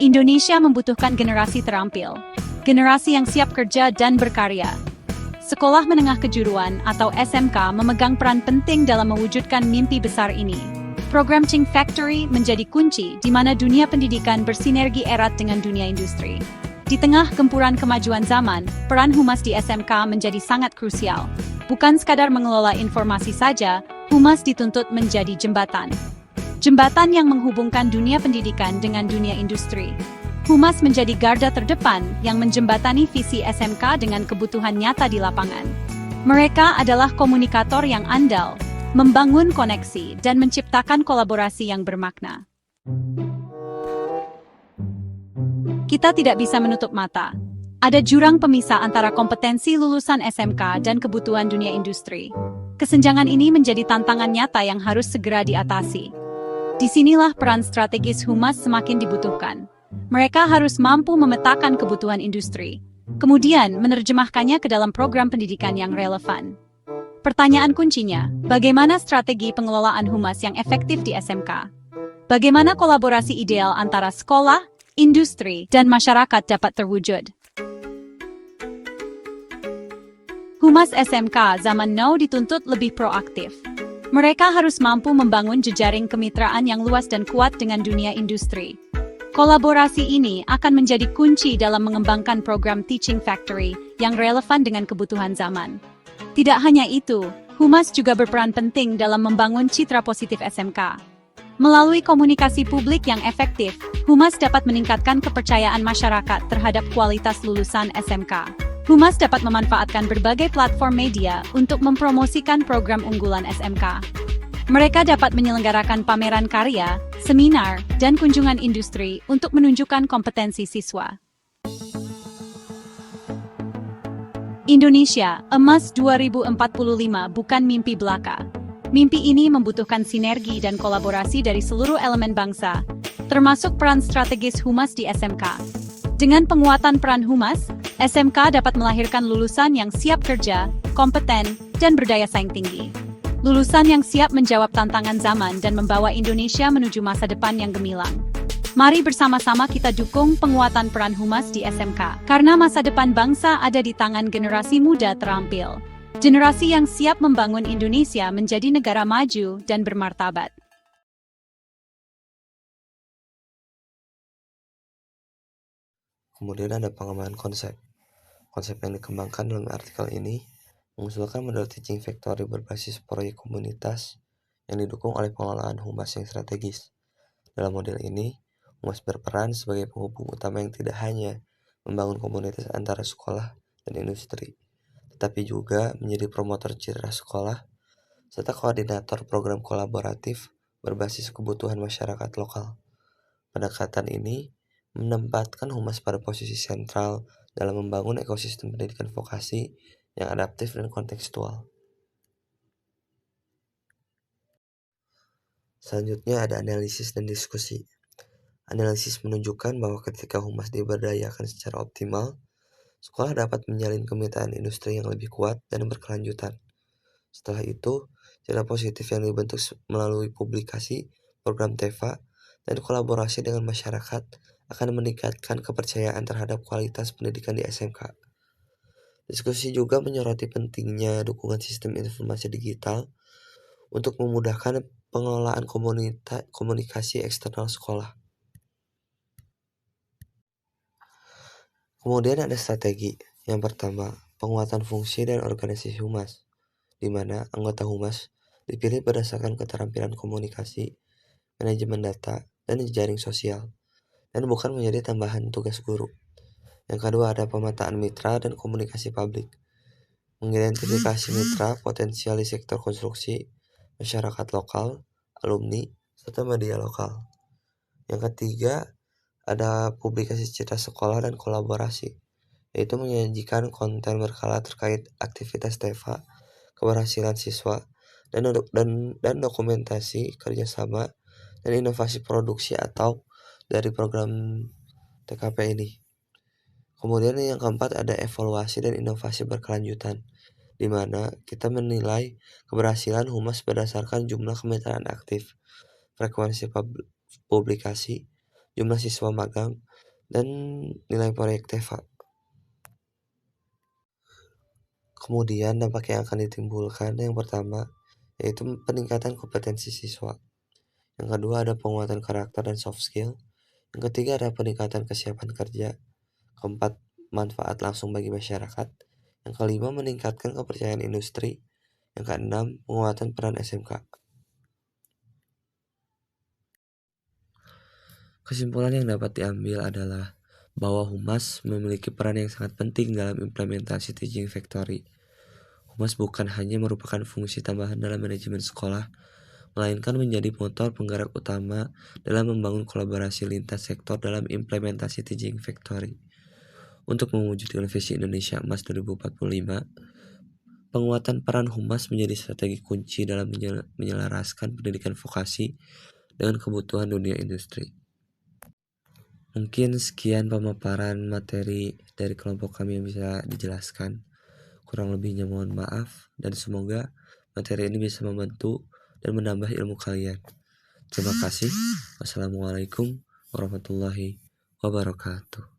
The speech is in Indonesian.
Indonesia membutuhkan generasi terampil, generasi yang siap kerja dan berkarya. Sekolah Menengah Kejuruan atau SMK memegang peran penting dalam mewujudkan mimpi besar ini. Program Ching Factory menjadi kunci di mana dunia pendidikan bersinergi erat dengan dunia industri. Di tengah gempuran kemajuan zaman, peran Humas di SMK menjadi sangat krusial. Bukan sekadar mengelola informasi saja, Humas dituntut menjadi jembatan. Jembatan yang menghubungkan dunia pendidikan dengan dunia industri. Humas menjadi garda terdepan yang menjembatani visi SMK dengan kebutuhan nyata di lapangan. Mereka adalah komunikator yang andal, membangun koneksi dan menciptakan kolaborasi yang bermakna. Kita tidak bisa menutup mata. Ada jurang pemisah antara kompetensi lulusan SMK dan kebutuhan dunia industri. Kesenjangan ini menjadi tantangan nyata yang harus segera diatasi. Disinilah peran strategis Humas semakin dibutuhkan. Mereka harus mampu memetakan kebutuhan industri, kemudian menerjemahkannya ke dalam program pendidikan yang relevan. Pertanyaan kuncinya, bagaimana strategi pengelolaan Humas yang efektif di SMK? Bagaimana kolaborasi ideal antara sekolah, industri, dan masyarakat dapat terwujud? Humas SMK zaman now dituntut lebih proaktif. Mereka harus mampu membangun jejaring kemitraan yang luas dan kuat dengan dunia industri. Kolaborasi ini akan menjadi kunci dalam mengembangkan program Teaching Factory yang relevan dengan kebutuhan zaman. Tidak hanya itu, Humas juga berperan penting dalam membangun citra positif SMK. Melalui komunikasi publik yang efektif, Humas dapat meningkatkan kepercayaan masyarakat terhadap kualitas lulusan SMK. Humas dapat memanfaatkan berbagai platform media untuk mempromosikan program unggulan SMK. Mereka dapat menyelenggarakan pameran karya, seminar, dan kunjungan industri untuk menunjukkan kompetensi siswa. Indonesia, emas 2045 bukan mimpi belaka. Mimpi ini membutuhkan sinergi dan kolaborasi dari seluruh elemen bangsa, termasuk peran strategis Humas di SMK. Dengan penguatan peran Humas, SMK dapat melahirkan lulusan yang siap kerja, kompeten, dan berdaya saing tinggi. Lulusan yang siap menjawab tantangan zaman dan membawa Indonesia menuju masa depan yang gemilang. Mari bersama-sama kita dukung penguatan peran Humas di SMK, karena masa depan bangsa ada di tangan generasi muda terampil. Generasi yang siap membangun Indonesia menjadi negara maju dan bermartabat. Kemudian ada pengembangan konsep. Konsep yang dikembangkan dalam artikel ini mengusulkan model teaching factory berbasis proyek komunitas yang didukung oleh pengelolaan Humas yang strategis. Dalam model ini, Humas berperan sebagai penghubung utama yang tidak hanya membangun komunitas antara sekolah dan industri, tetapi juga menjadi promotor citra sekolah serta koordinator program kolaboratif berbasis kebutuhan masyarakat lokal. Pendekatan ini menempatkan Humas pada posisi sentral dalam membangun ekosistem pendidikan vokasi yang adaptif dan kontekstual. Selanjutnya ada analisis dan diskusi. Analisis menunjukkan bahwa ketika Humas diberdayakan secara optimal, sekolah dapat menjalin kemitraan industri yang lebih kuat dan berkelanjutan. Setelah itu, citra positif yang dibentuk melalui publikasi, program TEVA, dan kolaborasi dengan masyarakat akan meningkatkan kepercayaan terhadap kualitas pendidikan di SMK. Diskusi juga menyoroti pentingnya dukungan sistem informasi digital untuk memudahkan pengelolaan komunikasi eksternal sekolah. Kemudian ada strategi. Yang pertama, penguatan fungsi dan organisasi Humas, di mana anggota Humas dipilih berdasarkan keterampilan komunikasi, manajemen data, dan jejaring sosial, dan bukan menjadi tambahan tugas guru. Yang kedua ada pemetaan mitra dan komunikasi publik, mengidentifikasi mitra potensial di sektor konstruksi, masyarakat lokal, alumni, serta media lokal. Yang ketiga ada publikasi citra sekolah dan kolaborasi, yaitu menyajikan konten berkala terkait aktivitas TEVA, keberhasilan siswa, dan dokumentasi kerjasama dan inovasi produksi atau dari program TKP ini. Kemudian yang keempat ada evaluasi dan inovasi berkelanjutan, di mana kita menilai keberhasilan Humas berdasarkan jumlah kemitraan aktif, frekuensi publikasi, jumlah siswa magang, dan nilai proyek TEFA. Kemudian dampak yang akan ditimbulkan yang pertama yaitu peningkatan kompetensi siswa. Yang kedua ada penguatan karakter dan soft skill. Yang ketiga ada peningkatan kesiapan kerja. Keempat, manfaat langsung bagi masyarakat. Yang kelima, meningkatkan kepercayaan industri. Yang keenam, penguatan peran SMK. Kesimpulan yang dapat diambil adalah bahwa Humas memiliki peran yang sangat penting dalam implementasi Teaching Factory. Humas bukan hanya merupakan fungsi tambahan dalam manajemen sekolah, melainkan menjadi motor penggerak utama dalam membangun kolaborasi lintas sektor dalam implementasi Teaching Factory. Untuk mewujudkan visi Indonesia Emas 2045, penguatan peran Humas menjadi strategi kunci dalam menyelaraskan pendidikan vokasi dengan kebutuhan dunia industri. Mungkin sekian pemaparan materi dari kelompok kami yang bisa dijelaskan. Kurang lebihnya mohon maaf, dan semoga materi ini bisa membantu dan menambah ilmu kalian. Terima kasih. Wassalamualaikum warahmatullahi wabarakatuh.